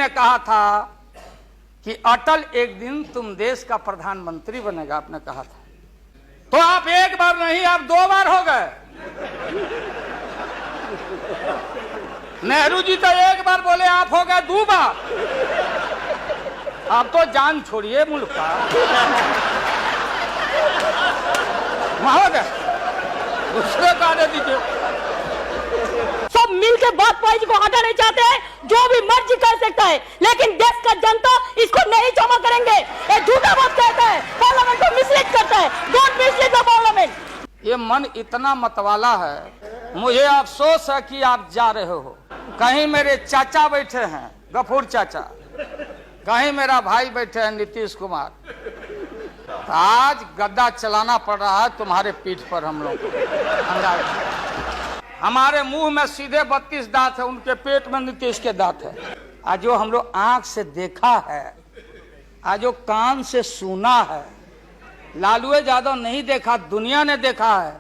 ने कहा था कि अटल एक दिन तुम देश का प्रधानमंत्री बनेगा, आपने कहा था। तो आप एक बार नहीं, आप 2 बार हो गए। नेहरू जी तो एक बार बोले, आप हो गए 2 बार। आप तो जान छोड़िए मुल्क का। महोदय दूसरे का दे दीजिए। सब मिलकर वाजपेयी जी को हटा नहीं चाहते हैं, जो भी मर्जी कर सकता है, लेकिन देश का जनता इसको नहीं क्षमा करेंगे। ये झूठा बात कहता है, पार्लियामेंट को मिसलीड करता है। Don't mislead the parliament. ये मन इतना मतवाला है, मुझे अफसोस है कि आप जा रहे हो। कहीं मेरे चाचा बैठे हैं, गफूर चाचा, कहीं मेरा भाई बैठे हैं नीतीश कुमार। आज गद्दा चलाना पड़ रहा है तुम्हारे पीठ पर। हम लोग हमारे मुंह में सीधे 32 दांत है, उनके पेट में नीतीश के दांत है। आज जो हम लोग आंख से देखा है, आज जो कान से सुना है, लालू यादव नहीं देखा, दुनिया ने देखा है।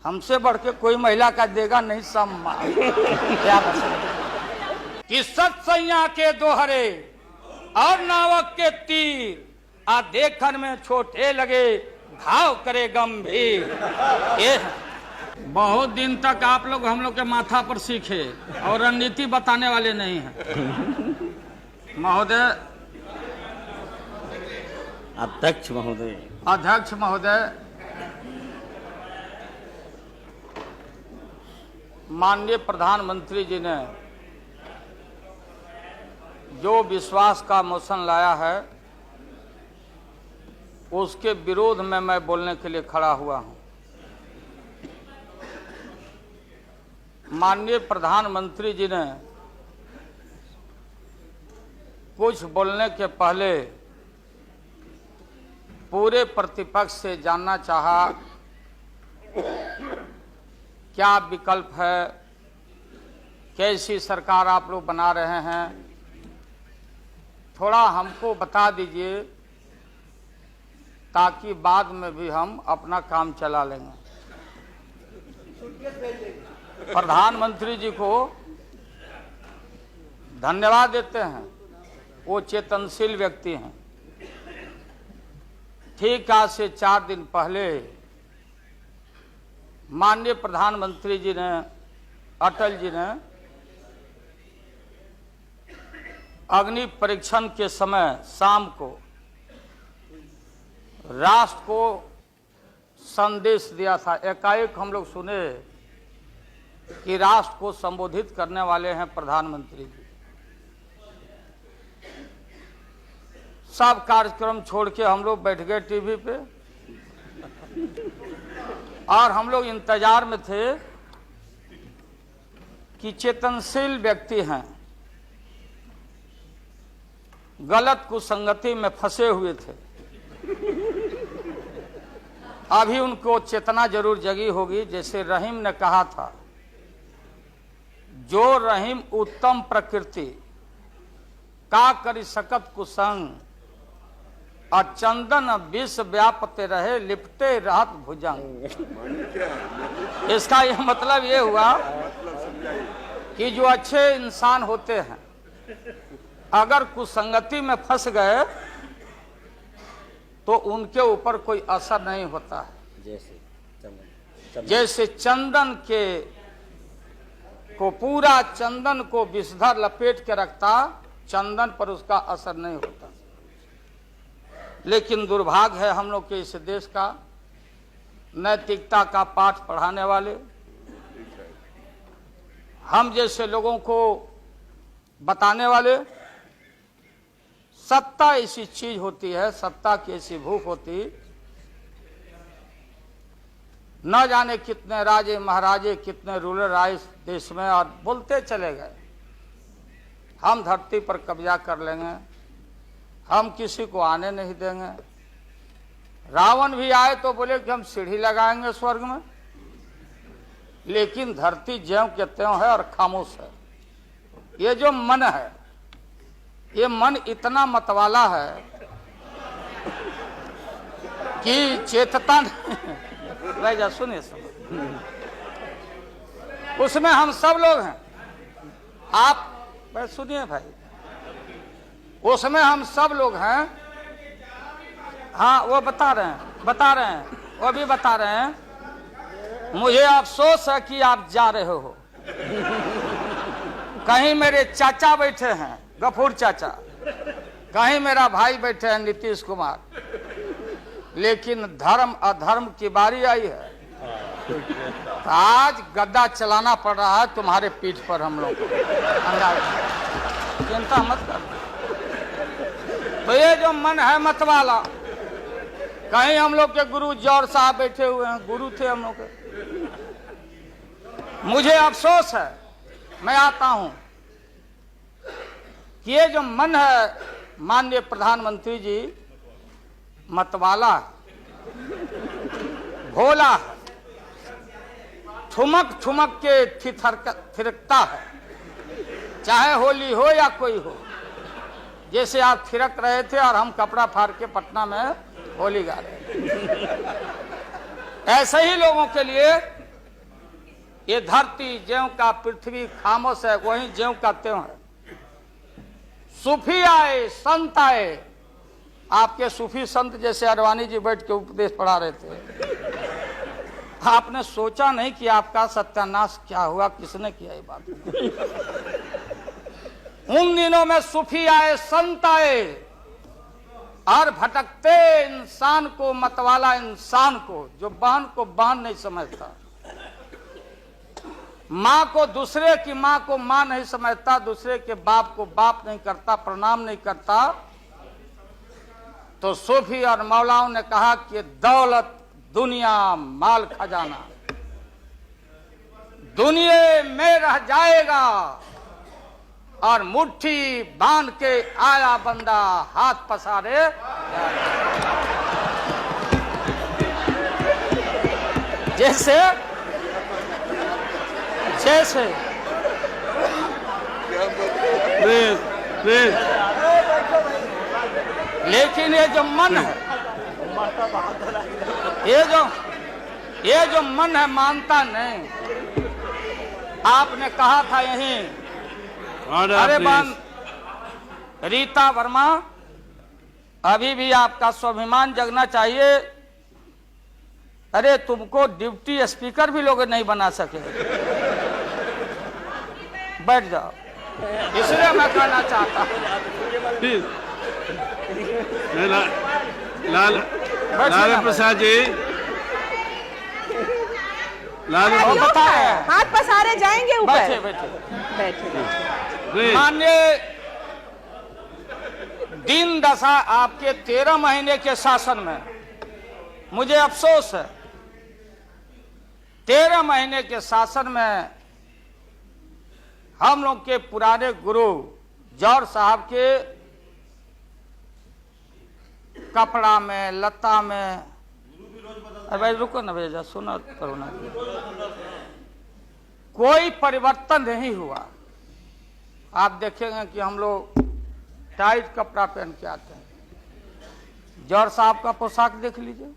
हमसे बढ़ के कोई महिला का देगा नहीं सम्मान। क्या कि सत्सैया के दोहरे और नावक के तीर आ देखन में छोटे लगे, घाव करे गंभीर। ये बहुत दिन तक आप लोग हम लोग के माथा पर सीखे और रणनीति बताने वाले नहीं हैं। महोदय, अध्यक्ष महोदय, अध्यक्ष महोदय, माननीय प्रधानमंत्री जी ने जो विश्वास का मोशन लाया है, उसके विरोध में मैं बोलने के लिए खड़ा हुआ हूं। माननीय प्रधानमंत्री जी ने कुछ बोलने के पहले पूरे प्रतिपक्ष से जानना चाहा क्या विकल्प है, कैसी सरकार आप लोग बना रहे हैं, थोड़ा हमको बता दीजिए ताकि बाद में भी हम अपना काम चला लेंगे। प्रधानमंत्री जी को धन्यवाद देते हैं, वो चेतनशील व्यक्ति हैं। ठीक आज से 4 दिन पहले माननीय प्रधानमंत्री जी ने, अटल जी ने अग्नि परीक्षण के समय शाम को राष्ट्र को संदेश दिया था। एकाएक हम लोग सुने कि राष्ट्र को संबोधित करने वाले हैं प्रधानमंत्री जी। सब कार्यक्रम छोड़ के हम लोग बैठ गए टीवी पे और हम लोग इंतजार में थे कि चेतनशील व्यक्ति हैं, गलत कुसंगति में फंसे हुए थे, अभी उनको चेतना जरूर जगी होगी। जैसे रहीम ने कहा था, जो रहीम उत्तम प्रकृति का करी सकत कुसंग, और चंदन विष व्यापते रहे लिपटे रहत भुजंग। इसका यह मतलब ये हुआ कि जो अच्छे इंसान होते हैं अगर कुसंगति में फंस गए तो उनके ऊपर कोई असर नहीं होता है। जैसे चंदन के को पूरा चंदन को विषधर लपेट के रखता, चंदन पर उसका असर नहीं होता। लेकिन दुर्भाग्य है हम लोग के इस देश का, नैतिकता का पाठ पढ़ाने वाले हम जैसे लोगों को बताने वाले, सत्ता ऐसी चीज होती है, सत्ता की ऐसी भूख होती, न जाने कितने राजे महाराजे, कितने रूलर आए इस देश में और बोलते चले गए हम धरती पर कब्जा कर लेंगे, हम किसी को आने नहीं देंगे। रावण भी आए तो बोले कि हम सीढ़ी लगाएंगे स्वर्ग में, लेकिन धरती ज्यों के त्यों है और खामोश है। ये जो मन है, ये मन इतना मतवाला है कि चेतता नहीं। जा सुनिए उसमें हम सब लोग हैं। आप सुनिए भाई, उसमें हम सब लोग हैं। हाँ, वो बता रहे हैं, वो भी बता रहे हैं। मुझे अफसोस है कि आप जा रहे हो। कहीं मेरे चाचा बैठे हैं, गफूर चाचा, कहीं मेरा भाई बैठे हैं नीतीश कुमार, लेकिन धर्म अधर्म की बारी आई है। तो आज गद्दा चलाना पड़ रहा है तुम्हारे पीठ पर हम लोग को। चिंता मत कर। तो ये जो मन है मत वाला, कहीं हम लोग के गुरु जौहर साहब बैठे हुए हैं, गुरु थे हम लोग के। मुझे अफसोस है, मैं आता हूं कि ये जो मन है माननीय प्रधानमंत्री जी मतवाला, भोला है, ठुमक ठुमक के थिरकता है, चाहे होली हो या कोई हो। जैसे आप थिरक रहे थे और हम कपड़ा फाड़ के पटना में होली गा रहे। ऐसे ही लोगों के लिए ये धरती ज्यों का पृथ्वी खामोश है, वहीं ज्यों का त्यों है। सूफी आए, संत आए, आपके सूफी संत जैसे अडवाणी जी बैठ के उपदेश पढ़ा रहे थे। आपने सोचा नहीं कि आपका सत्यानाश क्या हुआ, किसने किया ये बात। उन दिनों में सूफी आए, संत आए और भटकते इंसान को, मतवाला इंसान को, जो बहन को बहन नहीं समझता, माँ को दूसरे की माँ को माँ नहीं समझता, दूसरे के बाप को बाप नहीं करता, प्रणाम नहीं करता, तो सूफी और मौलाओं ने कहा कि दौलत, दुनिया, माल खजाना दुनिया में रह जाएगा और मुट्ठी बांध के आया बंदा हाथ पसारे। जैसे जैसे लेकिन ये जो मन है, ये जो मन है मानता नहीं। आपने कहा था यहीं, अरे बन रीता वर्मा, अभी भी आपका स्वाभिमान जगना चाहिए। अरे तुमको डिप्टी स्पीकर भी लोग नहीं बना सके। बैठ जाओ, इसलिए मैं कहना चाहता हूँ। लालू प्रसाद जी, हाथ पसारे जाएंगे ऊपर। बैठे बैठे बैठे। माननीय दिन दशा आपके 13 महीने के शासन में, मुझे अफसोस है 13 महीने के शासन में हम लोग के पुराने गुरु जौहर साहब के कपड़ा में, लता में, अरे भाई रुको ना भैया, सुना करो ना, कोई परिवर्तन नहीं हुआ। आप देखेंगे कि हम लोग टाइट कपड़ा पहन के आते हैं। जौहर साहब का पोशाक देख लीजिए,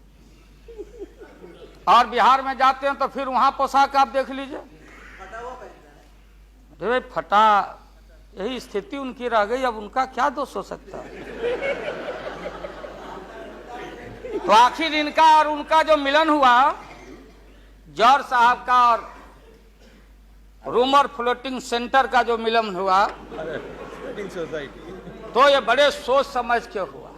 और बिहार में जाते हैं तो फिर वहां पोशाक आप देख लीजिए, अरे फटा, यही स्थिति उनकी रह गई। अब उनका क्या दोष हो सकता है। तो आखिर इनका और उनका जो मिलन हुआ, जौहर साहब का और रूमर फ्लोटिंग सेंटर का जो मिलन हुआ, तो ये बड़े सोच समझ के हुआ।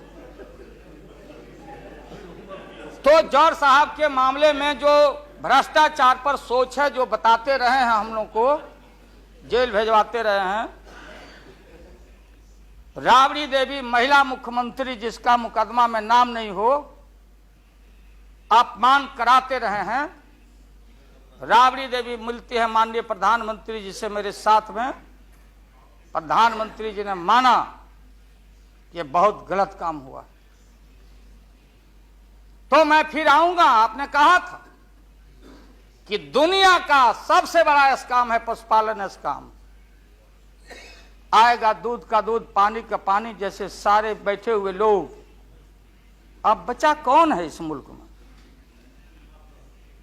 तो जौहर साहब के मामले में जो भ्रष्टाचार पर सोच है, जो बताते रहे हैं, हम लोग को जेल भेजवाते रहे हैं। राबड़ी देवी महिला मुख्यमंत्री, जिसका मुकदमा में नाम नहीं हो, अपमान कराते रहे हैं। राबड़ी देवी मिलती है माननीय प्रधानमंत्री जी से मेरे साथ में। प्रधानमंत्री जी ने माना कि बहुत गलत काम हुआ, तो मैं फिर आऊंगा। आपने कहा था कि दुनिया का सबसे बड़ा स्काम है पशुपालन स्काम। आएगा दूध का दूध, पानी का पानी, जैसे सारे बैठे हुए लोग। अब बचा कौन है इस मुल्क में?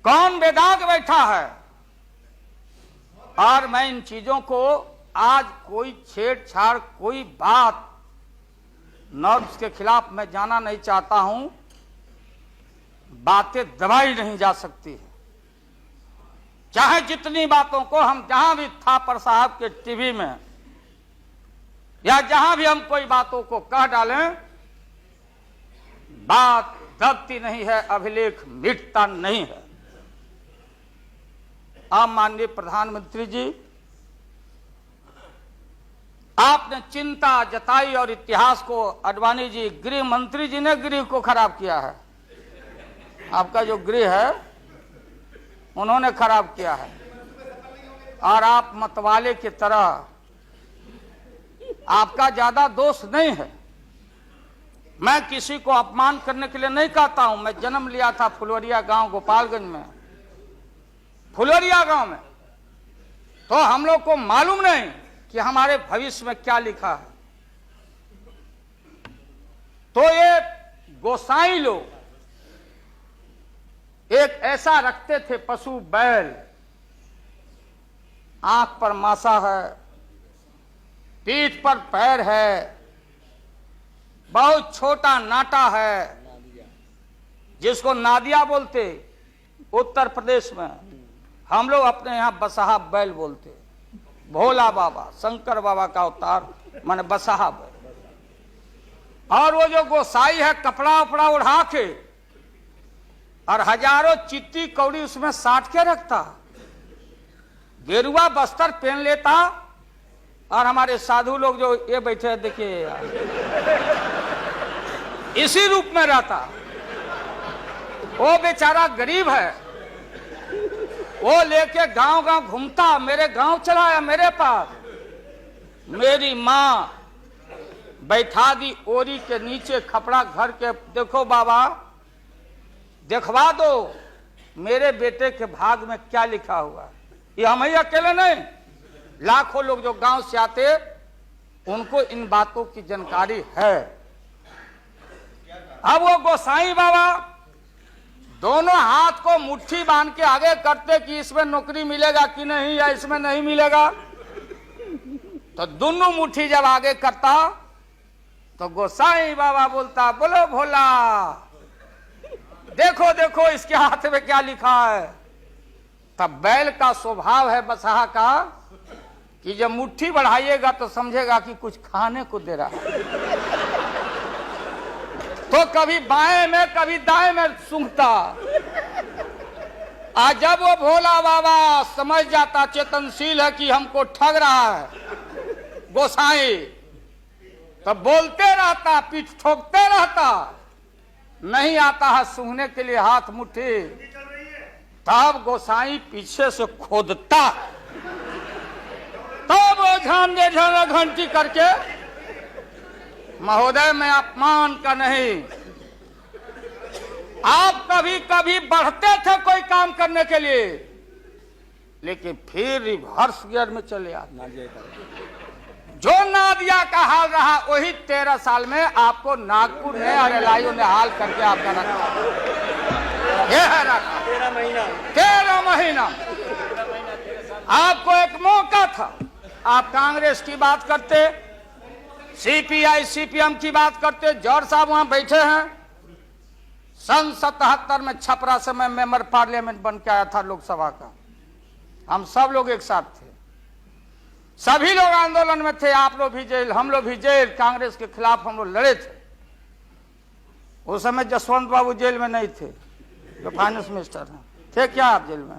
कौन बेदाग बैठा है? और मैं इन चीजों को, आज कोई छेड़छाड़, कोई बात नॉर्म्स के खिलाफ मैं जाना नहीं चाहता हूं। बातें दबाई नहीं जा सकती है। चाहे जितनी बातों को हम जहां भी थापर साहब के टीवी में या जहां भी हम कोई बातों को कह डालें, बात दबती नहीं है, अभिलेख मिटता नहीं है। आप माननीय प्रधानमंत्री जी, आपने चिंता जताई और इतिहास को, आडवाणी जी गृह मंत्री जी ने गृह को खराब किया है। आपका जो गृह है उन्होंने खराब किया है, और आप मतवाले की तरह, आपका ज्यादा दोष नहीं है। मैं किसी को अपमान करने के लिए नहीं कहता हूं। मैं जन्म लिया था फुलवरिया गांव गोपालगंज में, फुलवरिया गांव में, तो हम लोग को मालूम नहीं कि हमारे भविष्य में क्या लिखा है। तो ये गोसाई लोग एक ऐसा रखते थे पशु बैल, आंख पर मासा है, पीठ पर पैर है, बहुत छोटा नाटा है, जिसको नादिया बोलते उत्तर प्रदेश में, हम लोग अपने यहां बसहा बैल बोलते। भोला बाबा, शंकर बाबा का अवतार माने बसहा बैल। और वो जो गोसाई है कपड़ा उपड़ा उड़ा के और हजारों चिट्टी कौड़ी उसमें साट के रखता, गेरुआ बस्तर पहन लेता, और हमारे साधु लोग जो ये बैठे हैं देखिए इसी रूप में रहता। वो बेचारा गरीब है, वो लेके गांव गांव घूमता, मेरे गांव चला आया मेरे पास। मेरी माँ बैठा दी ओरी के नीचे खपड़ा घर के, देखो बाबा देखवा दो मेरे बेटे के भाग में क्या लिखा हुआ। ये हम ही अकेले नहीं, लाखों लोग जो गांव से आते उनको इन बातों की जानकारी है। अब वो गोसाई बाबा दोनों हाथ को मुट्ठी बांध के आगे करते कि इसमें नौकरी मिलेगा कि नहीं, या इसमें नहीं मिलेगा। तो दोनों मुट्ठी जब आगे करता तो गोसाई बाबा बोलता, बोलो भोला, देखो देखो इसके हाथ में क्या लिखा है। तब बैल का स्वभाव है बसहा का कि जब मुट्ठी बढ़ाइएगा तो समझेगा कि कुछ खाने को दे रहा है, तो कभी बाएं में कभी दाएं में सूंघता। आज जब वो भोला बाबा समझ जाता, चेतनशील है कि हमको ठग रहा है गोसाई, तब बोलते रहता, पीठ ठोकते रहता, नहीं आता है सूंघने के लिए हाथ मुट्ठी। तब गोसाई पीछे से खोदता, तब वो झांझे झांझे घंटी करके, महोदय मैं अपमान का नहीं, आप कभी कभी बढ़ते थे कोई काम करने के लिए, लेकिन फिर रिवर्स गियर में चले आते। जो नादिया का हाल रहा वही 13 साल में आपको नागपुर ने और एलआईओ ने हाल करके आपका रखा। यह है रखा 13 महीना। आपको एक मौका था, आप कांग्रेस की बात करते, सीपीआई सीपीएम की बात करते। जौहर साहब वहां बैठे हैं। सन 77 में छपरा से मैं मेंबर पार्लियामेंट बन के आया था लोकसभा का। हम सब लोग एक साथ थे, सभी लोग आंदोलन में थे। आप लोग भी जेल, हम लोग भी जेल, कांग्रेस के खिलाफ हम लोग लड़े थे। उस समय जसवंत बाबू जेल में नहीं थे, जो फाइनेंस मिनिस्टर हैं। थे क्या आप जेल में?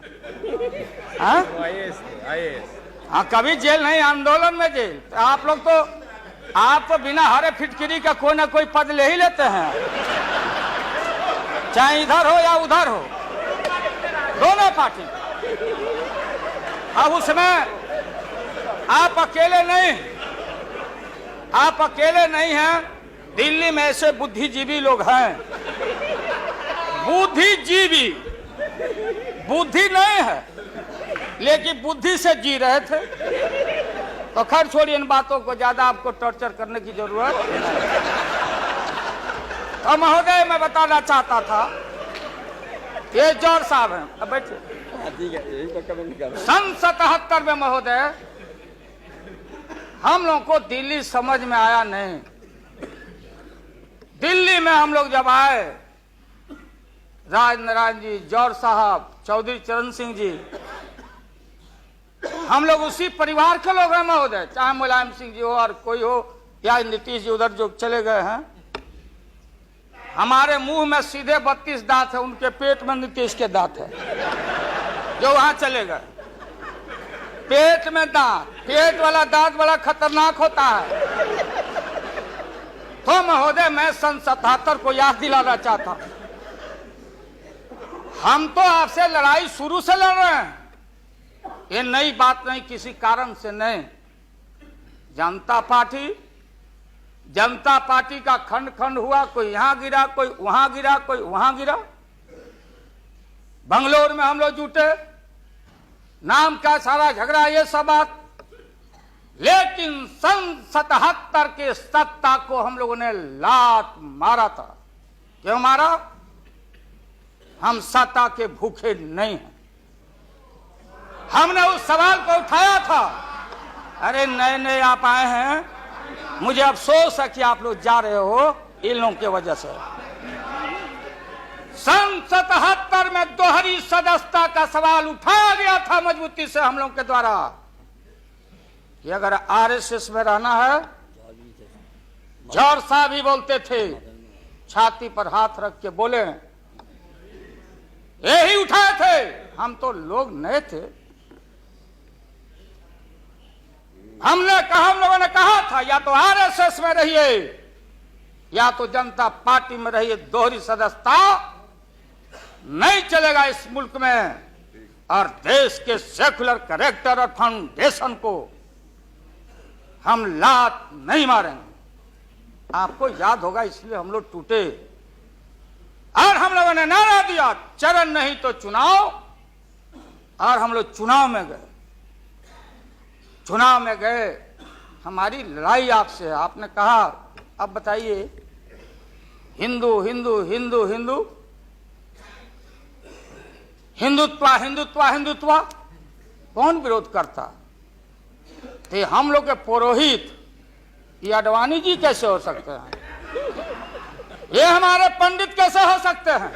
हाँ, कभी जेल नहीं, आंदोलन में जेल। आप लोग तो, आप तो बिना हरे फिटकिरी का कोई ना कोई पद ले ही लेते हैं, चाहे इधर हो या उधर हो, दोनों पार्टी। अब उसमें आप अकेले नहीं, आप अकेले नहीं हैं। दिल्ली में ऐसे बुद्धिजीवी लोग हैं, बुद्धिजीवी, बुद्धि नहीं है लेकिन बुद्धि से जी रहे थे। तो खैर छोड़िए इन बातों को, ज्यादा आपको टॉर्चर करने की जरूरत नहीं। तो महोदय मैं बताना चाहता था, ये जौहर साहब हैं, अब बैठिए। सन 77 में महोदय हम लोगों को दिल्ली समझ में आया नहीं। दिल्ली में हम लोग जब आए, राज नारायण जी, जौहर साहब, चौधरी चरण सिंह जी, हम लोग उसी परिवार के लोग हैं महोदय, चाहे मुलायम सिंह जी हो और कोई हो या नीतीश जी उधर जो चले गए हैं। हमारे मुंह में सीधे 32 दांत है, उनके पेट में नीतीश के दांत है जो वहां चले गए। पेट में दांत, पेट वाला दांत बड़ा खतरनाक होता है। तो महोदय मैं सन 77 को याद दिलाना चाहता हूं, हम तो आपसे लड़ाई शुरू से लड़ रहे हैं, ये नई बात नहीं, किसी कारण से नहीं। जनता पार्टी का खंड खंड हुआ, कोई यहां गिरा, कोई वहां गिरा, कोई वहां गिरा। बंगलोर में हम लोग जुटे, नाम का सारा झगड़ा, ये सब बात। लेकिन सन 77 के सत्ता को हम लोगों ने लात मारा था। क्यों मारा? हम सत्ता के भूखे नहीं हैं। हमने उस सवाल को उठाया था। अरे नए नए आप आए हैं, मुझे अफसोस है कि आप लोग जा रहे हो इन लोगों की वजह से। सन 77 में दोहरी सदस्यता का सवाल उठाया गया था मजबूती से हम लोगों के द्वारा कि अगर आरएसएस में रहना है, जौहर साहब भी बोलते थे, छाती पर हाथ रख के बोले, यही उठाए थे। हम तो लोग नए थे, हम लोगों ने कहा था या तो आरएसएस में रहिए या तो जनता पार्टी में रहिए, दोहरी सदस्यता नहीं चलेगा इस मुल्क में। और देश के सेकुलर कैरेक्टर और फाउंडेशन को हम लात नहीं मारेंगे। आपको याद होगा, इसलिए हम लोग टूटे और हम लोगों ने नारा दिया, चरण नहीं तो चुनाव। और हम लोग चुनाव में गए। हमारी लड़ाई आपसे है। आपने कहा अब बताइए, हिंदू हिंदू हिंदू हिंदू हिंदुत्व हिंदुत्व हिंदुत्व कौन विरोध करता? तो हम लोग के पुरोहित ये अडवाणी जी कैसे हो सकते हैं? ये हमारे पंडित कैसे हो सकते हैं?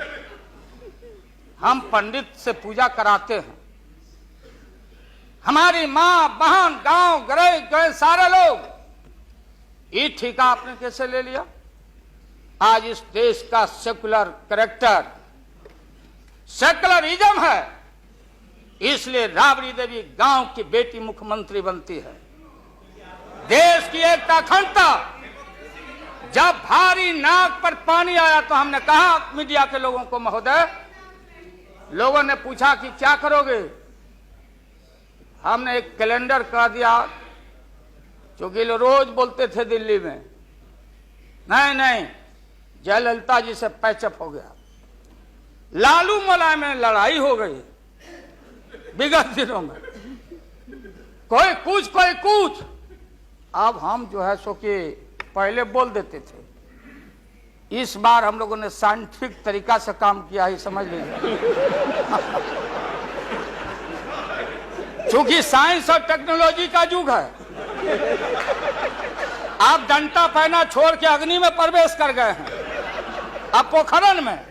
हम पंडित से पूजा कराते हैं। हमारी मां बहन गांव गए सारे लोग। ये ठेका आपने कैसे ले लिया? आज इस देश का सेकुलर कैरेक्टर, सेकुलरिज्म है, इसलिए राबड़ी देवी गांव की बेटी मुख्यमंत्री बनती है। देश की एकता अखंडता। जब भारी नाक पर पानी आया तो हमने कहा मीडिया के लोगों को, महोदय, लोगों ने पूछा कि क्या करोगे? हमने एक कैलेंडर कह दिया, क्योंकि लोग रोज बोलते थे दिल्ली में, नहीं जयललिता जी से पैचअप हो गया, लालू मुलायम में लड़ाई हो गई विगत दिनों में, कोई कुछ। अब हम जो है सो कि पहले बोल देते थे, इस बार हम लोगों ने साइंटिफिक तरीका से काम किया ही, समझ लीजिए। क्योंकि साइंस और टेक्नोलॉजी का युग है। आप डंटा पहना छोड़ के अग्नि में प्रवेश कर गए हैं, अब पोखरण में।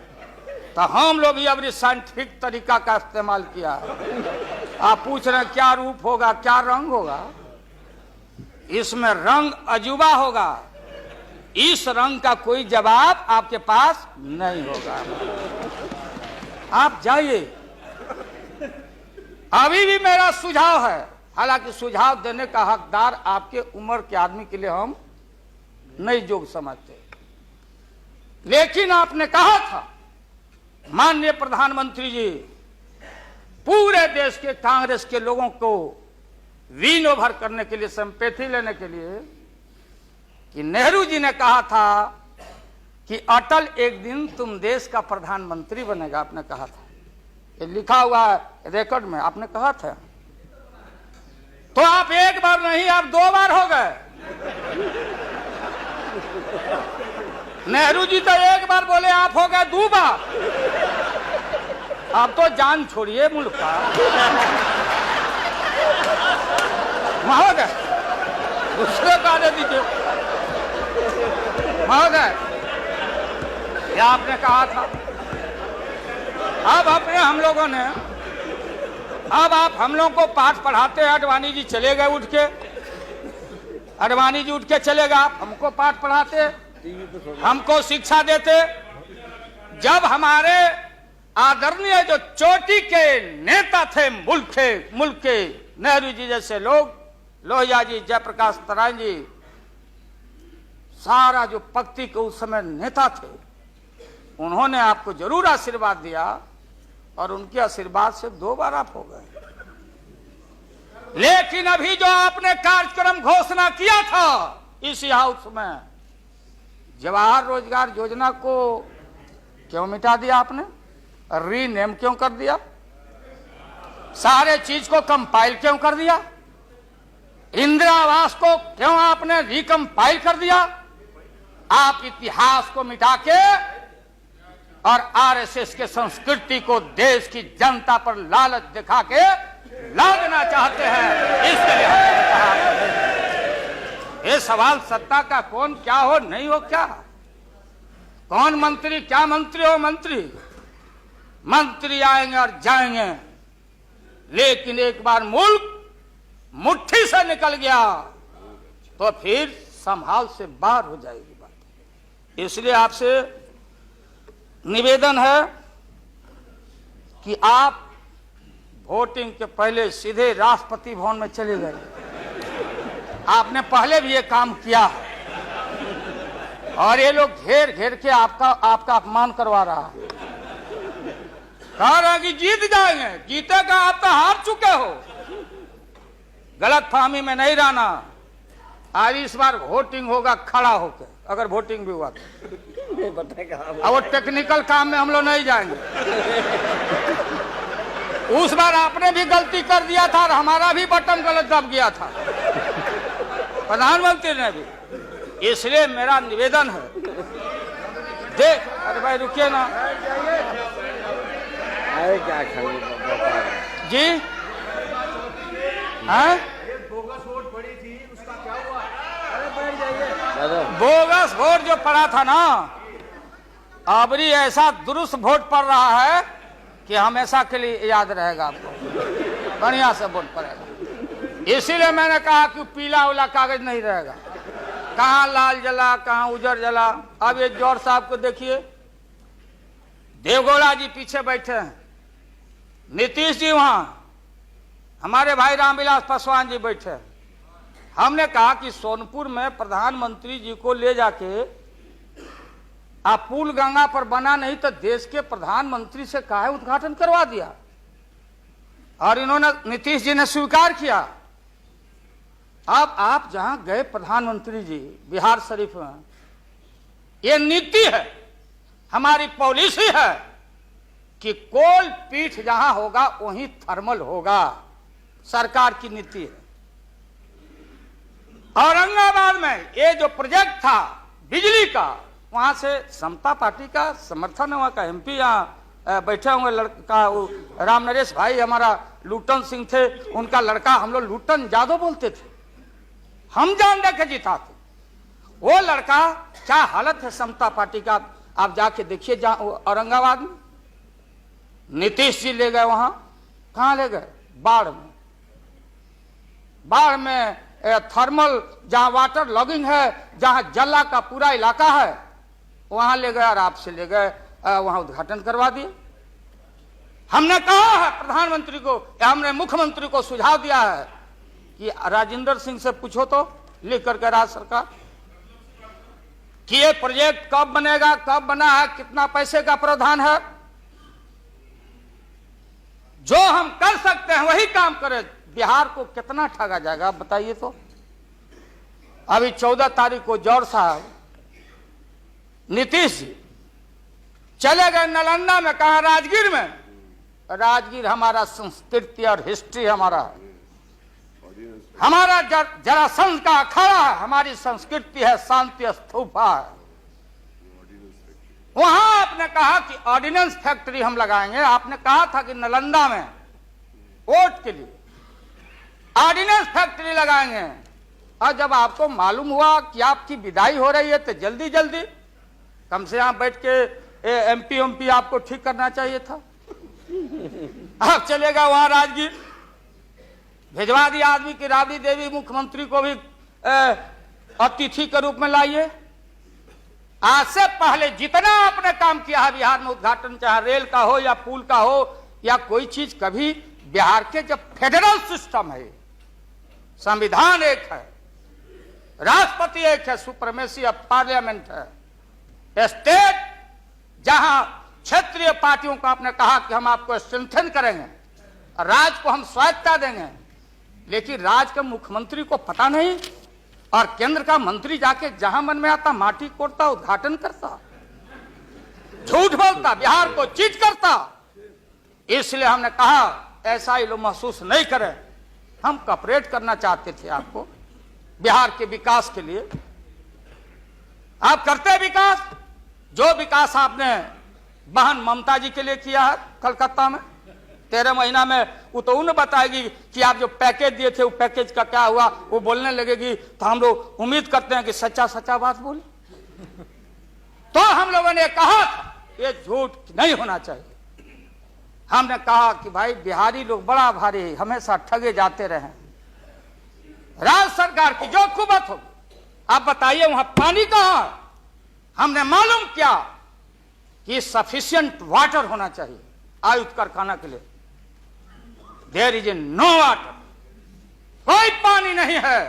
तो हम लोग ये अभी साइंटिफिक तरीका का इस्तेमाल किया है। आप पूछ रहे हैं क्या रूप होगा, क्या रंग होगा? इसमें रंग अजूबा होगा। इस रंग का कोई जवाब आपके पास नहीं होगा। आप जाइए। अभी भी मेरा सुझाव है, हालांकि सुझाव देने का हकदार आपके उम्र के आदमी के लिए हम नहीं जोग समझते, लेकिन आपने कहा था माननीय प्रधानमंत्री जी, पूरे देश के कांग्रेस के लोगों को विन ओवर करने के लिए, सिंपैथी लेने के लिए, कि नेहरू जी ने कहा था कि अटल एक दिन तुम देश का प्रधानमंत्री बनेगा। आपने कहा था, ये लिखा हुआ है रिकॉर्ड में, आपने कहा था। तो आप एक बार नहीं, आप 2 बार हो गए। नेहरू जी तो एक बार बोले, आप हो गए 2 बार। आप तो जान छोड़िए मुल्क का। महोदय उसको कहा दे दीजिए। महोदय क्या आपने कहा था? अब अपने हम लोगों ने, अब आप हम लोगों को पाठ पढ़ाते हैं। अडवाणी जी चले गए उठ के, अडवाणी जी उठ के चले गए, आप हमको पाठ पढ़ाते, हमको शिक्षा देते। जब हमारे आदरणीय जो चोटी के नेता थे मुल्क के नेहरू जी जैसे लोग, लोहिया जी, जयप्रकाश नारायण जी, सारा जो पक्ति के उस समय नेता थे, उन्होंने आपको जरूर आशीर्वाद दिया और उनके आशीर्वाद से 2 बार आप हो गए। लेकिन अभी जो आपने कार्यक्रम घोषणा किया था इसी हाउस में, जवाहर रोजगार योजना को क्यों मिटा दिया आपने? रीनेम क्यों कर दिया? सारे चीज को कंपाइल क्यों कर दिया? इंदिरा आवास को क्यों आपने रिकंपाइल कर दिया? आप इतिहास को मिटा के और आरएसएस के संस्कृति को देश की जनता पर लालच दिखा के लादना चाहते हैं। इसके लिए हमने कहा, ये सवाल सत्ता का कौन क्या हो नहीं हो, क्या कौन मंत्री, क्या मंत्री हो, मंत्री आएंगे और जाएंगे, लेकिन एक बार मुल्क मुट्ठी से निकल गया तो फिर संभाल से बाहर हो जाएगी बात। इसलिए आपसे निवेदन है कि आप वोटिंग के पहले सीधे राष्ट्रपति भवन में चले गए। आपने पहले भी ये काम किया और ये लोग घेर घेर के आपका अपमान करवा रहा है। कह रहा है कि जीत जाएंगे, जीतेगा, आप तो हार चुके हो। गलत फहमी में नहीं रहना। आज इस बार वोटिंग होगा खड़ा होकर, अगर वोटिंग भी हुआ तो। अब वो टेक्निकल काम में हम लोग नहीं जाएंगे। उस बार आपने भी गलती कर दिया था और हमारा भी बटन गलत दब गया था, प्रधानमंत्री ने भी। इसलिए मेरा निवेदन है, देख, अरे भाई रुकिए ना क्या जी, हाँ बोगस वोट पड़ी थी, उसका क्या हुआ? बोगस वोट जो पड़ा था ना, अबरी ऐसा दुरुस्त वोट पड़ रहा है कि हमेशा के लिए याद रहेगा आपको, बढ़िया से वोट पड़ेगा। इसीलिए मैंने कहा कि पीला वाला कागज नहीं रहेगा, कहाँ लाल जला कहाँ उजर जला। अब ये जौहर साहब को देखिए, देवगौड़ा जी पीछे बैठे हैं, नीतीश जी वहां, हमारे भाई रामविलास पासवान जी बैठे हैं। हमने कहा कि सोनपुर में प्रधानमंत्री जी को ले जाके आप पुल गंगा पर बना नहीं तो देश के प्रधानमंत्री से काहे उद्घाटन करवा दिया, और इन्होंने, नीतीश जी ने स्वीकार किया। अब आप जहां गए प्रधानमंत्री जी बिहार शरीफ में, ये नीति है, हमारी पॉलिसी है कि कोल पीठ जहां होगा वहीं थर्मल होगा, सरकार की नीति है। औरंगाबाद में ये जो प्रोजेक्ट था बिजली का, वहां से समता पार्टी का समर्थन है, वहां का एमपी यहाँ बैठे होंगे लड़का, राम नरेश भाई हमारा लूटन सिंह थे, उनका लड़का, हम लोग लूटन यादव बोलते थे, हम जान दे के जीता थे। वो लड़का, क्या हालत है समता पार्टी का, आप जाके देखिए औरंगाबाद में। नीतीश जी ले गए वहां, कहां ले गए? बाढ़ में थर्मल, जहां वाटर लॉगिंग है, जहां जला का पूरा इलाका है, वहां ले गए और आपसे ले गए, वहां उद्घाटन करवा दिए। हमने कहा है प्रधानमंत्री को, हमने मुख्यमंत्री को सुझाव दिया है कि राजेंद्र सिंह से पूछो तो, लिख करके राज्य सरकार, कि ये प्रोजेक्ट कब बनेगा, कब बना है, कितना पैसे का प्रावधान है। जो हम कर सकते हैं वही काम करें। बिहार को कितना ठगा जाएगा बताइए तो। अभी 14 तारीख को जौहर साहब, नीतीश जी चले गए नालंदा में, कहा राजगीर में। राजगीर हमारा संस्कृति और हिस्ट्री हमारा है, हमारा जरासंध का अखाड़ा है, हमारी संस्कृति है, शांति स्तूपा है। वहां आपने कहा कि ऑर्डिनेंस फैक्ट्री हम लगाएंगे। आपने कहा था कि नालंदा में वोट के लिए ऑर्डिनेंस फैक्ट्री लगाएंगे, और जब आपको मालूम हुआ कि आपकी विदाई हो रही है तो जल्दी जल्दी कम से यहाँ बैठ के एमपी आपको ठीक करना चाहिए था। अब चलेगा वहां राजगीर, भिजवा दिया आदमी की राबड़ी देवी मुख्यमंत्री को भी अतिथि के रूप में लाइए। आज से पहले जितना आपने काम किया है बिहार में, उद्घाटन चाहे रेल का हो या पुल का हो या कोई चीज, कभी बिहार के जब फेडरल सिस्टम है, संविधान एक है, राष्ट्रपति एक है, सुप्रीमेसी ऑफ पार्लियामेंट है, स्टेट जहां क्षेत्रीय पार्टियों को आपने कहा कि हम आपको स्ट्रेंथन करेंगे, राज्य को हम स्वायत्तता देंगे, लेकिन राज्य के मुख्यमंत्री को पता नहीं और केंद्र का मंत्री जाके जहां मन में आता माटी कोड़ता, उद्घाटन करता, झूठ बोलता, बिहार को चीट करता। इसलिए हमने कहा ऐसा ही लोग महसूस नहीं करें, हम कॉपरेट करना चाहते थे आपको बिहार के विकास के लिए। आप करते विकास, जो विकास आपने बहन ममता जी के लिए किया है कलकत्ता में 13 महीना में, वो तो उन्हें बताएगी कि आप जो पैकेज दिए थे वो पैकेज का क्या हुआ, वो बोलने लगेगी। तो हम लोग उम्मीद करते हैं कि सच्चा सच्चा बात बोले। तो हम लोगों ने कहा था ये झूठ नहीं होना चाहिए। हमने कहा कि भाई बिहारी लोग बड़ा भारी, हमेशा ठगे जाते रहे, राज्य सरकार की जो कुबत होगी। आप बताइए वहां पानी कहां है? हमने मालूम किया कि सफिशिएंट वाटर होना चाहिए आयुध कारखाना के लिए। देयर इज नो वाटर, कोई पानी नहीं है।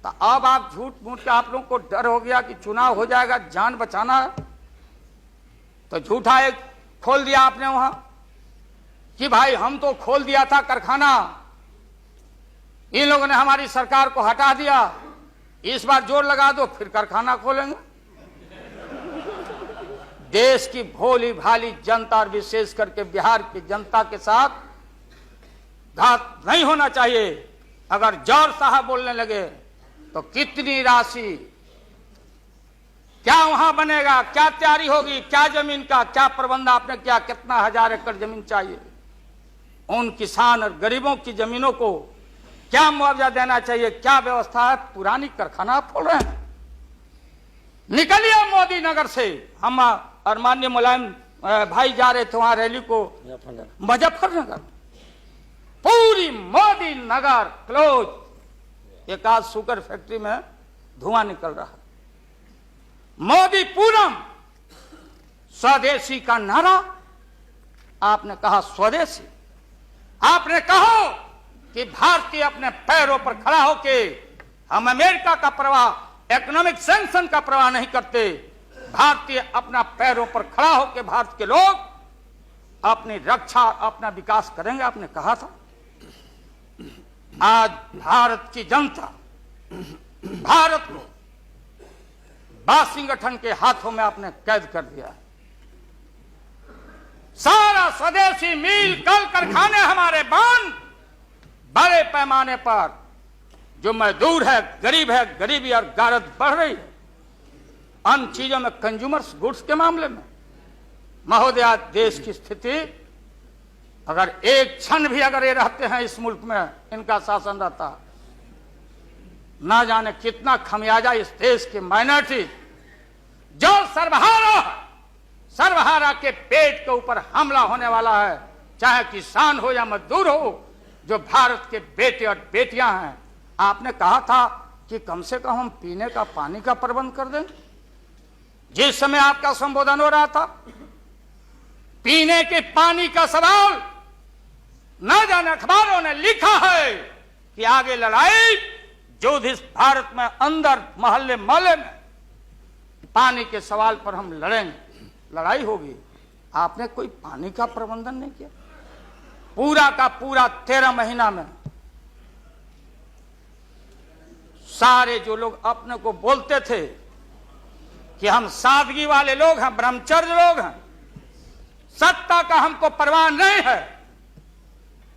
तो अब आप झूठ मूठ के आप लोगों को डर हो गया कि चुनाव हो जाएगा, जान बचाना है, तो झूठा एक खोल दिया आपने वहां कि भाई हम तो खोल दिया था कारखाना, इन लोगों ने हमारी सरकार को हटा दिया, इस बार जोर लगा दो फिर कारखाना खोलेंगे। देश की भोली भाली जनता और विशेष करके बिहार की जनता के साथ घात नहीं होना चाहिए। अगर जौहर साहब बोलने लगे तो कितनी राशि, क्या वहां बनेगा, क्या तैयारी होगी, क्या जमीन का क्या प्रबंध आपने किया, कितना 1000 एकड़ जमीन चाहिए, उन किसान और गरीबों की जमीनों को क्या मुआवजा देना चाहिए, क्या व्यवस्था है। पुरानी कारखाना खोल रहे हैं। निकलिए मोदी नगर से, हम और माननीय मुलायम भाई जा रहे थे वहां रैली को मुजफ्फरनगर, पूरी मोदी नगर क्लोज। एक आध शुगर फैक्ट्री में धुआं निकल रहा है। मोदी पूरम, स्वदेशी का नारा आपने कहा, स्वदेशी आपने कहा कि भारतीय अपने पैरों पर खड़ा होके, हम अमेरिका का प्रवाह, इकोनॉमिक सैंक्शन का प्रवाह नहीं करते। भारतीय अपना पैरों पर खड़ा होकर भारत के लोग अपनी रक्षा, अपना विकास करेंगे, आपने कहा था। आज भारत की जनता भारत को वाशिंगटन के हाथों में आपने कैद कर दिया है। सारा स्वदेशी मिल कल कारखाने हमारे बंद, बड़े पैमाने पर जो मजदूर है, गरीब है, गरीबी और गारत बढ़ रही है। अन्य चीजों में, कंज्यूमर्स गुड्स के मामले में महोदया, देश की स्थिति अगर एक क्षण भी अगर ये रहते हैं इस मुल्क में, इनका शासन रहता, ना जाने कितना खमियाजा इस देश की माइनॉरिटी जो सर्वहारा के पेट के ऊपर हमला होने वाला है, चाहे किसान हो या मजदूर हो, जो भारत के बेटे और बेटियां हैं। आपने कहा था कि कम से कम हम पीने का पानी का प्रबंध कर दें। जिस समय आपका संबोधन हो रहा था, पीने के पानी का सवाल, न जाने अखबारों ने लिखा है कि आगे लड़ाई जो इस भारत में अंदर मोहल्ले मोहल्ले में पानी के सवाल पर हम लड़ेंगे, लड़ाई होगी। आपने कोई पानी का प्रबंधन नहीं किया। पूरा का पूरा 13 महीना में सारे जो लोग अपने को बोलते थे कि हम सादगी वाले लोग हैं, ब्रह्मचर्य लोग हैं, सत्ता का हमको परवाह नहीं है,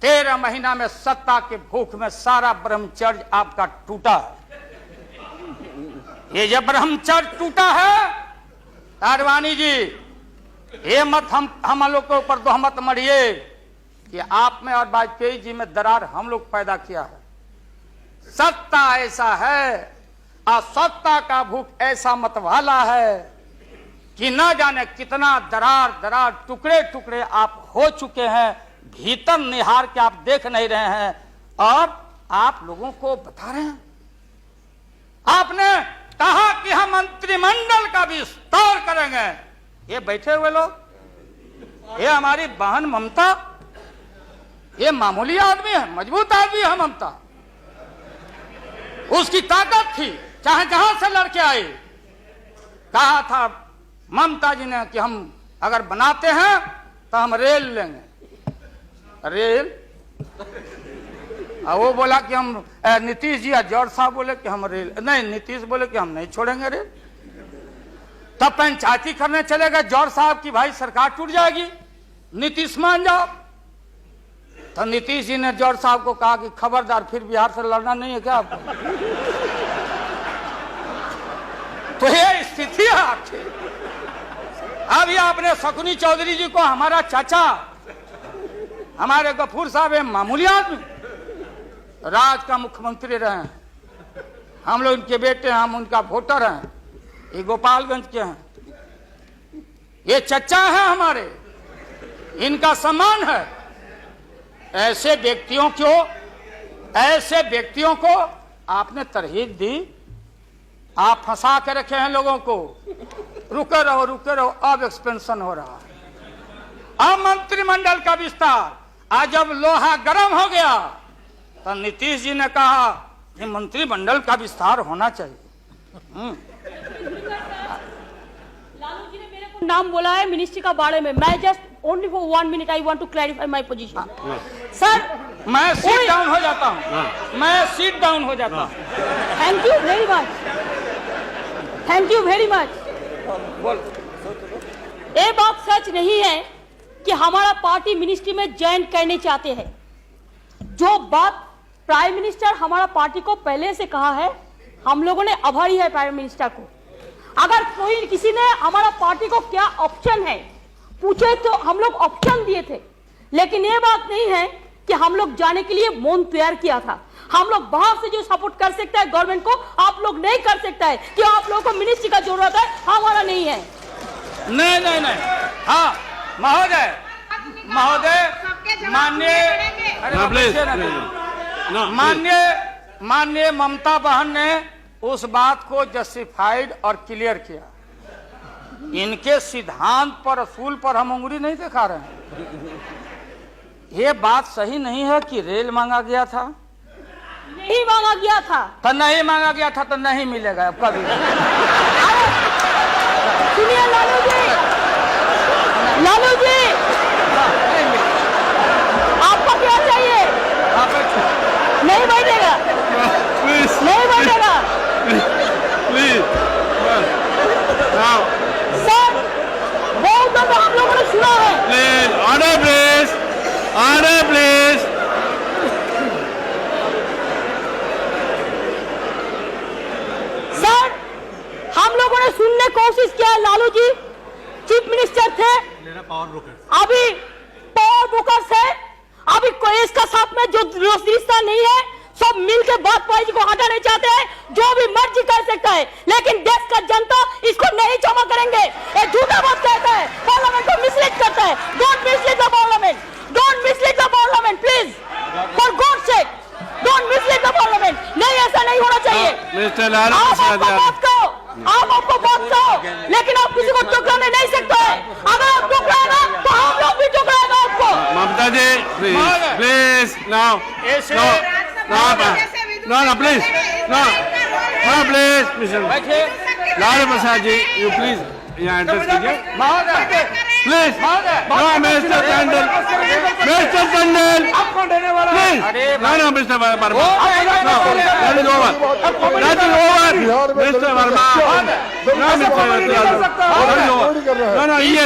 13 महीना में सत्ता के भूख में सारा ब्रह्मचर्य आपका टूटा है। ये जब ब्रह्मचर्य टूटा है, आडवाणी जी, ये मत हम लोग के ऊपर दोहमत मढ़िए कि आप में और वाजपेयी जी में दरार हम लोग पैदा किया है। सत्ता ऐसा है और सत्ता का भूख ऐसा मतवाला है कि न जाने कितना दरार दरार टुकड़े टुकड़े आप हो चुके हैं, भीतर निहार के आप देख नहीं रहे हैं और आप लोगों को बता रहे हैं। आपने कहा कि हम मंत्रिमंडल का विस्तार करेंगे। ये बैठे हुए लोग, ये हमारी बहन ममता, ये मामूली आदमी है, मजबूत आदमी है ममता। उसकी ताकत थी, चाहे जहां से लड़के आए। कहा था ममता जी ने कि हम अगर बनाते हैं तो हम रेल लेंगे। रेल वो बोला कि हम, नीतीश जी और जॉर्ज साहब बोले कि हम रेल नहीं, नीतीश बोले कि हम नहीं छोड़ेंगे रेल। तब पंचायती करने चले गए जॉर्ज साहब की भाई सरकार टूट जाएगी, नीतीश मान जाओ। तो नीतीश जी ने जॉर्ज साहब को कहा कि खबरदार, फिर बिहार से लड़ना नहीं है क्या आपको? तो ये स्थिति है आपकी। अभी आपने शकुनी चौधरी जी को, हमारा चाचा, हमारे गफूर साहब है मामूली आदमी, राज का मुख्यमंत्री रहे हैं, हम लोग इनके बेटे हैं, हम उनका वोटर हैं, ये गोपालगंज के हैं, ये चचा हैं हमारे, इनका सम्मान है। ऐसे व्यक्तियों को आपने तरहीब दी, आप फंसा के रखे हैं लोगों को। रुके रहो, अब एक्सपेंशन हो रहा है। अब मंत्रिमंडल का विस्तार, आज जब लोहा गर्म हो गया तो नीतीश जी ने कहा कि मंत्रिमंडल का विस्तार होना चाहिए। लालू जी ने मेरे को नाम बोला है मिनिस्ट्री का बारे में। मैं just only for 1 minute I want to clarify my position. Sir मैं सीट डाउन हो जाता हूँ, मैं सीट डाउन हो जाता हूँ। Thank you very much, thank you very much. ये बात सच नहीं है कि हमारा पार्टी मिनिस्ट्री में ज्वाइन करने चाहते हैं। जो बात प्राइम मिनिस्टर हमारा पार्टी को पहले से कहा है, हम लोगों ने आभारी है प्राइम मिनिस्टर को। अगर कोई किसी ने हमारा पार्टी को क्या ऑप्शन है पूछे तो हम लोग ऑप्शन दिए थे, लेकिन ये बात नहीं है कि हम लोग जाने के लिए मौन तैयार किया था। हम लोग बाहर से जो सपोर्ट कर सकता है गवर्नमेंट को, आप लोग नहीं कर सकता है कि आप लोगों को मिनिस्ट्री का जरूरत है, हमारा नहीं है। नहीं। हाँ महोदय, माननीय ममता बहन ने उस बात को जस्टिफाइड और क्लियर किया। इनके सिद्धांत पर, असूल पर हम उंगली नहीं दिखा रहे हैं। ये बात सही नहीं है कि रेल मांगा गया था, नहीं मांगा गया था तो नहीं मांगा गया था तो नहीं मिलेगा अब कभी। सुनिए लालू जी, आपको क्या चाहिए? नहीं बैठेगा, नहीं बैठेगा सर। बहुत दफा हम लोगों ने सुना है। Order please. सर हम लोगों ने सुनने कोशिश किया, लालू जी चीफ मिनिस्टर थे, अभी पावर ब्रोकर्स है, अभी कोई इसका साथ में जो रिश्ता नहीं है, सब मिलकर बात को हटाना चाहते हैं। जो भी मर्जी कर सकता है, लेकिन देश का जनता इसको नहीं क्षमा करेंगे। ये झूठा बात कहता है, पार्लियामेंट को मिसलीड करता है। Don't mislead the parliament, don't mislead the parliament please, for God sake don't mislead the parliament. नहीं, ऐसा नहीं होना चाहिए। आप आपको बात कहो, लेकिन आप किसी को टुकराने नहीं सकते हैं। अगर आप टुकराएगा तो हम लोग भी टुकराएगा आपको। Mamata ji please now please Lalu Prasad ji you please यहाँ एड्रेस कीजिए please. Mister Tandon please, no mister Verma, mister Verma, no ये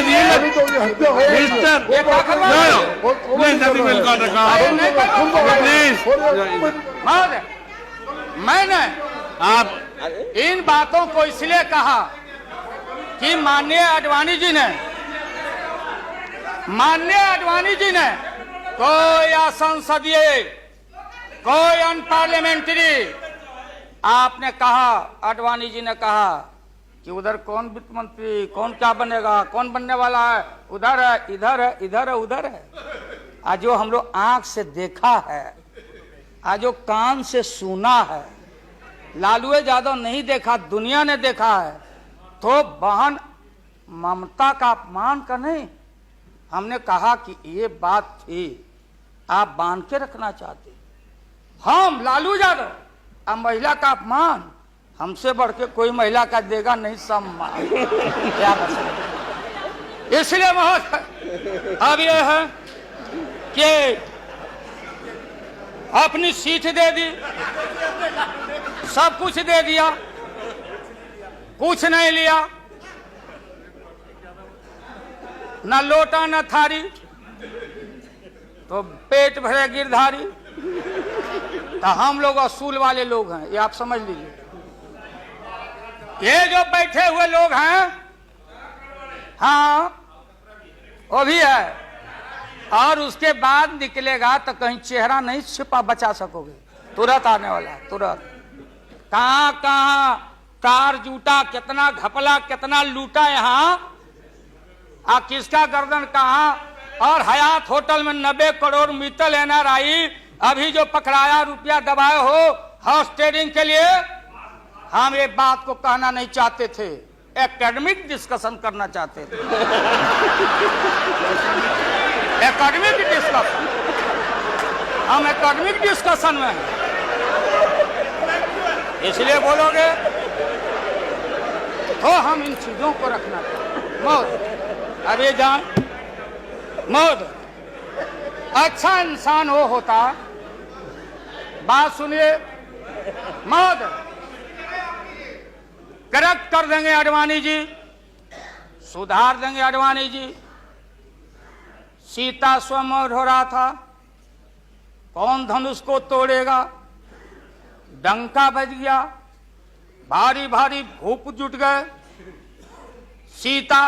mister please nothing will got please. मैंने आप इन बातों को इसलिए कहा कि माननीय आडवाणी जी ने कोई असंसदीय, कोई अनपार्लियामेंट्री, आपने कहा, आडवाणी जी ने कहा कि उधर कौन वित्त मंत्री, कौन क्या बनेगा, कौन बनने वाला है, उधर है, इधर है, इधर है, उधर है। आज जो हम लोग आंख से देखा है, आज जो कान से सुना है, लालू यादव नहीं देखा, दुनिया ने देखा है, तो बहन ममता का अपमान का नहीं। हमने कहा कि ये बात थी, आप बांध के रखना चाहते, हम लालू यादव, अब महिला का अपमान, हमसे बढ़ के कोई महिला का देगा नहीं सम्मान। क्या बता, इसलिए महोदय अब ये है कि अपनी सीट दे दी, सब कुछ दे दिया, कुछ नहीं लिया, न लोटा न थारी, तो पेट भरे गिरधारी। तो हम लोग असूल वाले लोग हैं, ये आप समझ लीजिए। ये जो बैठे हुए लोग हैं, हाँ वो भी है, और उसके बाद निकलेगा तो कहीं चेहरा नहीं छिपा बचा सकोगे, तुरंत आने वाला है, तुरंत। कहां कहां तार जूटा, कितना घपला, कितना लूटा यहाँ, किसका गर्दन कहां। और हयात होटल में 90 करोड़ मित्तल NRI अभी जो पकड़ाया, रुपया दबाए हो हाउस ट्रेडिंग के लिए, हम ये बात को कहना नहीं चाहते थे, एकेडमिक डिस्कशन करना चाहते थे। एकेडमिक डिस्कशन, हम एकेडमिक डिस्कशन में हैं। इसलिए बोलोगे तो हम इन चीजों को रखना चाहते। मौत अभी जान, मौत अच्छा इंसान वो होता, बात सुनिए, मौत करेक्ट कर देंगे आडवाणी जी, सुधार देंगे आडवाणी जी। सीता स्वयंवर हो रहा था, कौन धनुष को तोड़ेगा, डंका बज गया, भारी भारी भूप जुट गए। सीता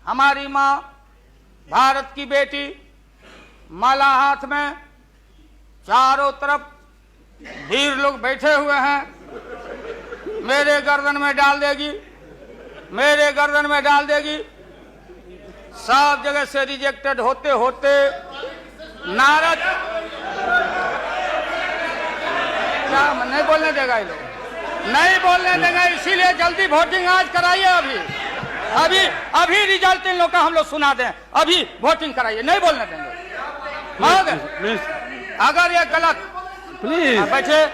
हमारी माँ, भारत की बेटी, माला हाथ में, चारों तरफ वीर लोग बैठे हुए हैं, मेरे गर्दन में डाल देगी, मेरे गर्दन में डाल देगी। सब जगह से रिजेक्टेड होते होते नारद, क्या नहीं बोलने देगा ये लोग, नहीं बोलने देगा, इसीलिए जल्दी वोटिंग आज कराइए। अभी अभी अभी रिजल्ट इन लोग का हम लोग सुना दें, अभी वोटिंग कराइए, नहीं बोलने देंगे। अगर ये गलत, प्लीज बैठे,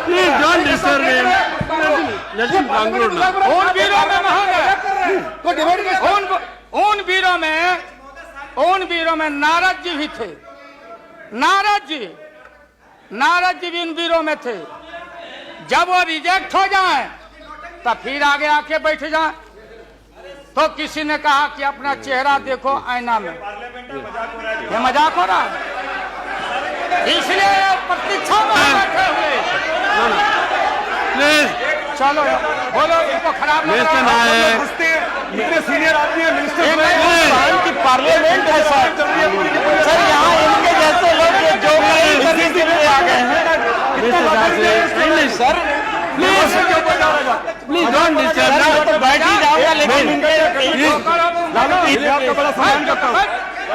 please don't disturb him, let him conclude now. उन वीरों में उन वीरों में नारद जी भी थे, नारद जी भी उन वीरों में थे। जब वो रिजेक्ट हो जाए तो फिर आगे आके बैठ जाए। तो किसी ने कहा कि अपना चेहरा देखो आईना में, ये मजाक हो रहा है, इसलिए प्रतीक्षा में बैठे हुए। प्लीज चलो बोलो, इनको खराब लग रहा है, इतने सीनियर आदमी है, मिनिस्टर की पार्लियामेंट है सर, यहाँ इनके जैसे लोग जो आ गए हैं सर, प्लीज डोंट डिस्टर्ब, तो बैठ ही जाऊंगा, लेकिन बड़ा सम्मान करता हूँ।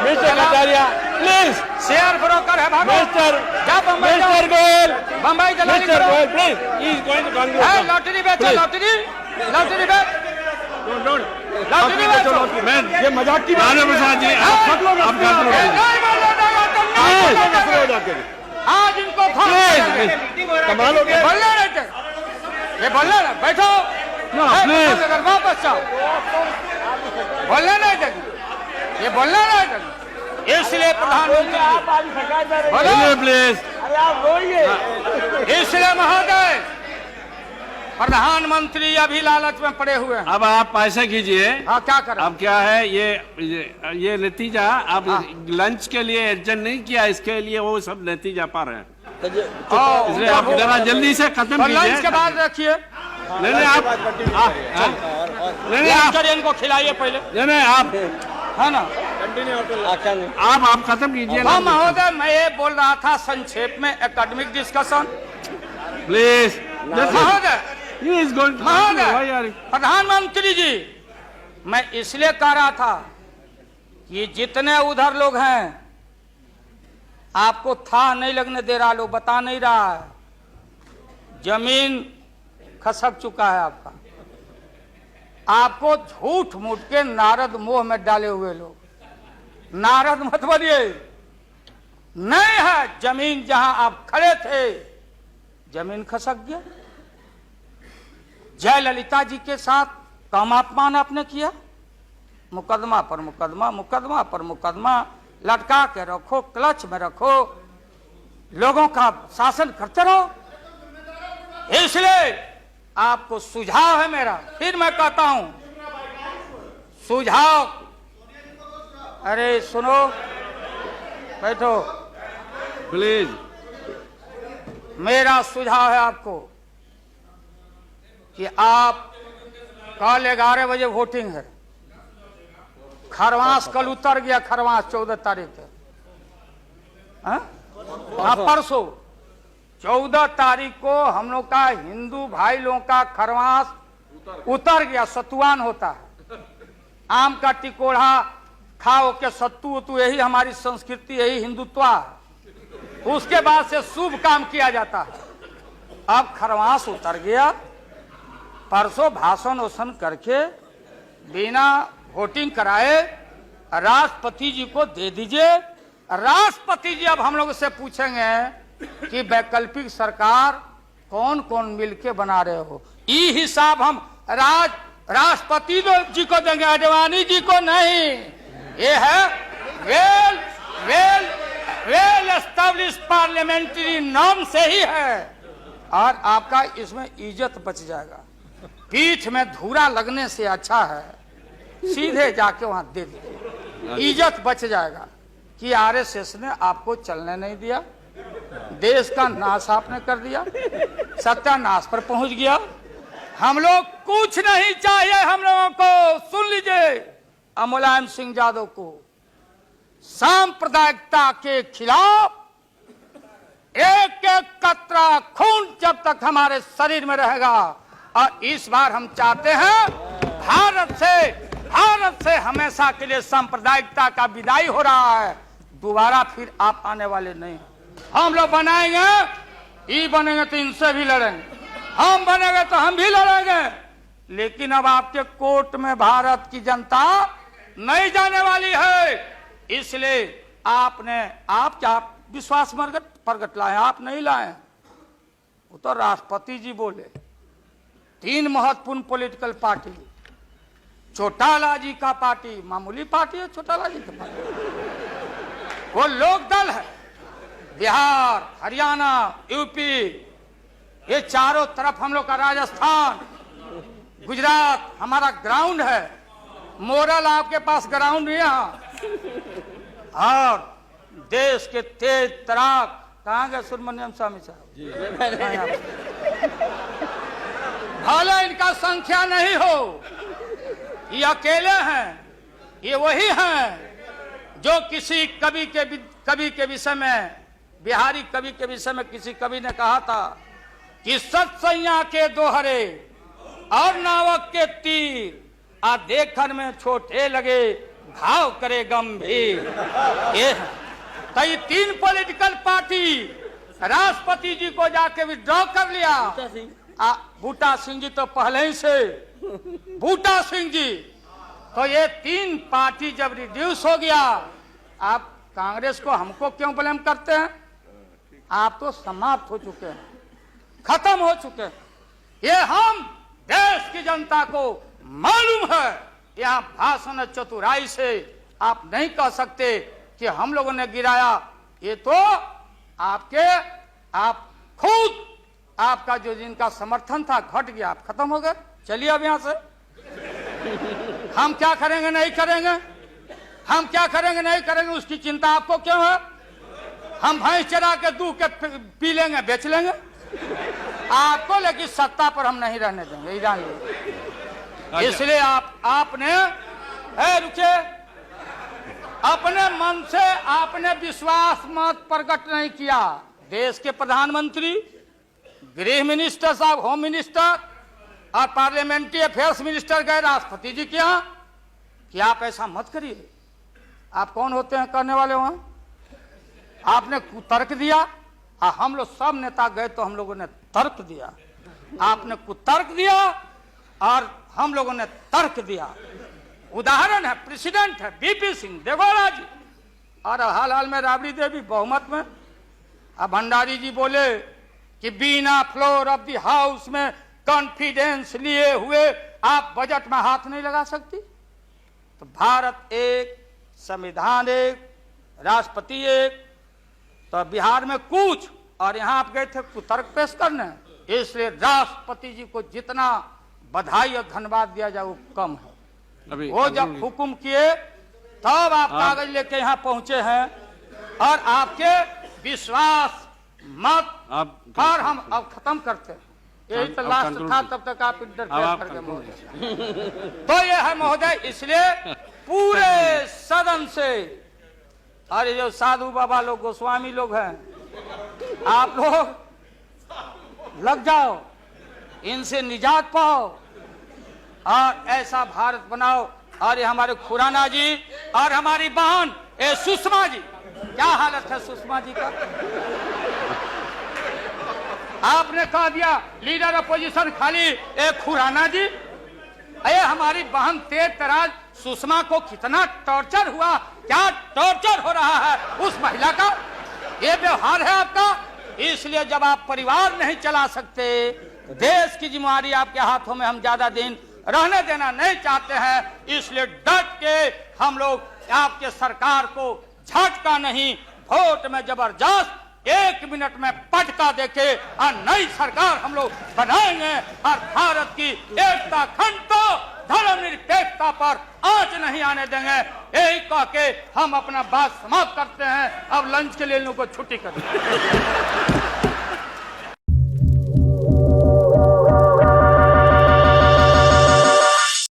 Mister Kataria please, share broker है भागो। मिस्टर गोयल, बम्बई दलाली मिस्टर करो। Goyal please, he is going to conclude. Lottery बेचो, लॉटरी बेच, लॉटरी बेचो। मैं ये मजाक की राणा प्रसाद जी, आप कंक्लूड नहीं बोलने देगा तुम, नहीं बोलोगे। आज इनको कमाल हो गया। बोलने रहते, ये बोलने ना, बैठो, अगर वापस जाओ, बोलने नहीं देंगे, ये बोलने नहीं देंगे। इसलिए प्रधानमंत्री बोलो, प्लीज, इसलिए महोदय प्रधानमंत्री अभी लालच में पड़े हुए हैं। अब आप पैसे कीजिए। हाँ, क्या करें? अब क्या है ये नतीजा, आप लंच के लिए एडजस्ट नहीं किया, इसके लिए वो सब नतीजा पा रहे हैं, इसलिए आप जरा जल्दी से खत्म कीजिए। लंच के बाद रखिए, नहीं आप इनको खिलाइए पहले, नहीं आप, है ना, आप खत्म कीजिए। हाँ महोदय, मैं ये बोल रहा था संक्षेप में, एकेडमिक डिस्कशन। प्लीज महोदय He is going to. Why महोदय are you? प्रधानमंत्री जी, मैं इसलिए कह रहा था कि जितने उधर लोग हैं आपको था नहीं लगने दे रहा, लोग बता नहीं रहा है, जमीन खसक चुका है आपका। आपको झूठ मूठ के नारद मोह में डाले हुए लोग, नारद मत बनिए। नहीं है जमीन, जहां आप खड़े थे जमीन खसक गया। जयललिता जी के साथ कम अपमान आपने किया, मुकदमा पर मुकदमा, मुकदमा पर मुकदमा लटका के रखो, क्लच में रखो, लोगों का शासन करते रहो। इसलिए आपको सुझाव है मेरा, फिर मैं कहता हूं सुझाव, अरे सुनो, बैठो, Please. मेरा सुझाव है आपको कि आप कल 11 बजे वोटिंग है, खरवास कल उतर गया, खरवास 14 तारीख है, परसों 14 तारीख को हम लोग का हिंदू भाई लोगों का खरवास उतर गया, सतुआन होता है, आम का टिकोड़ा खाओ के सत्तू उतू, यही हमारी संस्कृति, यही हिंदुत्व है। उसके बाद से शुभ काम किया जाता है। अब खरवास उतर गया, परसों भाषण वोषण करके बिना वोटिंग कराए राष्ट्रपति जी को दे दीजिए। राष्ट्रपति जी अब हम लोग से पूछेंगे कि वैकल्पिक सरकार कौन कौन मिलके बना रहे हो, ये हिसाब हम राष्ट्रपति जी को देंगे, आडवाणी जी को नहीं। ये है वेल एस्टेब्लिश पार्लियामेंट्री नॉर्म से ही है, और आपका इसमें इज्जत बच जाएगा। पीठ में धूरा लगने से अच्छा है सीधे जाके वहां दे दीजिए, इज्जत बच जाएगा कि आरएसएस ने आपको चलने नहीं दिया, देश का नाश आपने कर दिया, सत्यानाश पर पहुंच गया। हम लोग कुछ नहीं चाहिए, हम लोगों को सुन लीजिए, मुलायम सिंह यादव को सांप्रदायिकता के खिलाफ एक एक कतरा खून जब तक हमारे शरीर में रहेगा, और इस बार हम चाहते हैं भारत से हमेशा के लिए सांप्रदायिकता का विदाई हो रहा है, दोबारा फिर आप आने वाले नहीं। हम लोग बनाएंगे, ये बनेंगे तो इनसे भी लड़ेंगे, हम बनेंगे तो हम भी लड़ेंगे, लेकिन अब आपके कोर्ट में भारत की जनता नहीं जाने वाली है। इसलिए आप क्या विश्वास प्रगट लाए, आप नहीं लाए, वो तो राष्ट्रपति जी बोले। 3 महत्वपूर्ण पॉलिटिकल पार्टी, चौटाला जी का पार्टी मामूली पार्टी है, चौटाला जी का पार्टी वो लोक दल है, बिहार, हरियाणा, यूपी, ये चारों तरफ हम लोग का, राजस्थान, गुजरात हमारा ग्राउंड है, मोरल आपके पास ग्राउंड नहीं है। और देश के तेज तराक कहाँ गए सुब्रमण्यम स्वामी साहब, भले इनका संख्या नहीं हो, ये अकेले हैं, ये वही हैं जो किसी कवि के विषय में, बिहारी कवि के विषय में किसी कवि ने कहा था कि सत्सैया के दोहरे और नावक के तीर आ देखन में छोटे लगे, भाव करे गंभीर। ये तो ये 3 पॉलिटिकल पार्टी राष्ट्रपति जी को जाके विड्रॉ कर लिया। बूटा सिंह जी तो पहले ही से, बूटा सिंह जी, तो ये 3 पार्टी जब रिड्यूस हो गया, आप कांग्रेस को हमको क्यों ब्लेम करते हैं? आप तो समाप्त हो चुके हैं, खत्म हो चुके हैं। ये हम देश की जनता को मालूम है, यहाँ भाषण चतुराई से आप नहीं कह सकते कि हम लोगों ने गिराया, ये तो आप खुद, आपका जो जिनका समर्थन था घट गया, आप खत्म हो गए। चलिए अब यहाँ से हम क्या करेंगे नहीं करेंगे, हम क्या करेंगे नहीं करेंगे उसकी चिंता आपको क्यों है? हम भैंस चरा के दूध के पी लेंगे, बेच लेंगे आपको, लेकिन सत्ता पर हम नहीं रहने देंगे, जान लीजिए। इसलिए आपने रुके, अपने मन से आपने विश्वास मत प्रकट नहीं किया। देश के प्रधानमंत्री, गृह मिनिस्टर साहब, होम मिनिस्टर, और पार्लियामेंट्री अफेयर्स मिनिस्टर गए राष्ट्रपति जी के यहाँ कि आप ऐसा मत करिए। आप कौन होते हैं करने वाले वहां? आपने कुतर्क दिया और हम लोग सब नेता गए तो हम लोगों ने तर्क दिया। आपने कुतर्क दिया और हम लोगों ने तर्क दिया। उदाहरण है, प्रेसिडेंट है बीपी सिंह देगौड़ा जी, और हाल हाल में राबड़ी देवी बहुमत में। अब भंडारी जी बोले कि बिना फ्लोर ऑफ द हाउस में कॉन्फिडेंस लिए हुए आप बजट में हाथ नहीं लगा सकती। तो भारत एक, संविधान एक, राष्ट्रपति एक, तो बिहार में कुछ, और यहां आप गए थे कुतर्क पेश करने। इसलिए राष्ट्रपति जी को जितना बधाई और धन्यवाद दिया जाए वो कम है। अभी वो जब हुकुम किए तब आप कागज लेके यहाँ पहुंचे हैं, और आपके विश्वास मत पर हम अब खत्म करते हैं। यही तो लास्ट था, तब तक आप इंटरफेयर कर गए महोदय। तो ये है महोदय, इसलिए पूरे सदन से, अरे जो साधु बाबा लोग, गोस्वामी लोग हैं, आप लोग लग जाओ, इनसे निजात पाओ और ऐसा भारत बनाओ। और ये हमारे खुराना जी और हमारी बहन सुषमा जी, क्या हालत है सुषमा जी का? आपने कह दिया लीडर अपोजिशन खाली एक खुराना जी। अरे हमारी बहन तेज तराज सुषमा को कितना टॉर्चर हुआ, क्या टॉर्चर हो रहा है उस महिला का, ये व्यवहार है आपका। इसलिए जब आप परिवार नहीं चला सकते, देश की जिम्मेदारी आपके हाथों में हम ज्यादा दिन रहने देना नहीं चाहते हैं। इसलिए डट के हम लोग आपके सरकार को झटका नहीं, वोट में जबरदस्त 1 मिनट में पटका देके और नई सरकार हम लोग बनाएंगे और भारत की एकता, अखंडता, धर्मनिरपेक्षता पर आंच नहीं आने देंगे। यही कह के हम अपना बात समाप्त करते हैं। अब लंच के लिए इन लोगों को छुट्टी कर दें।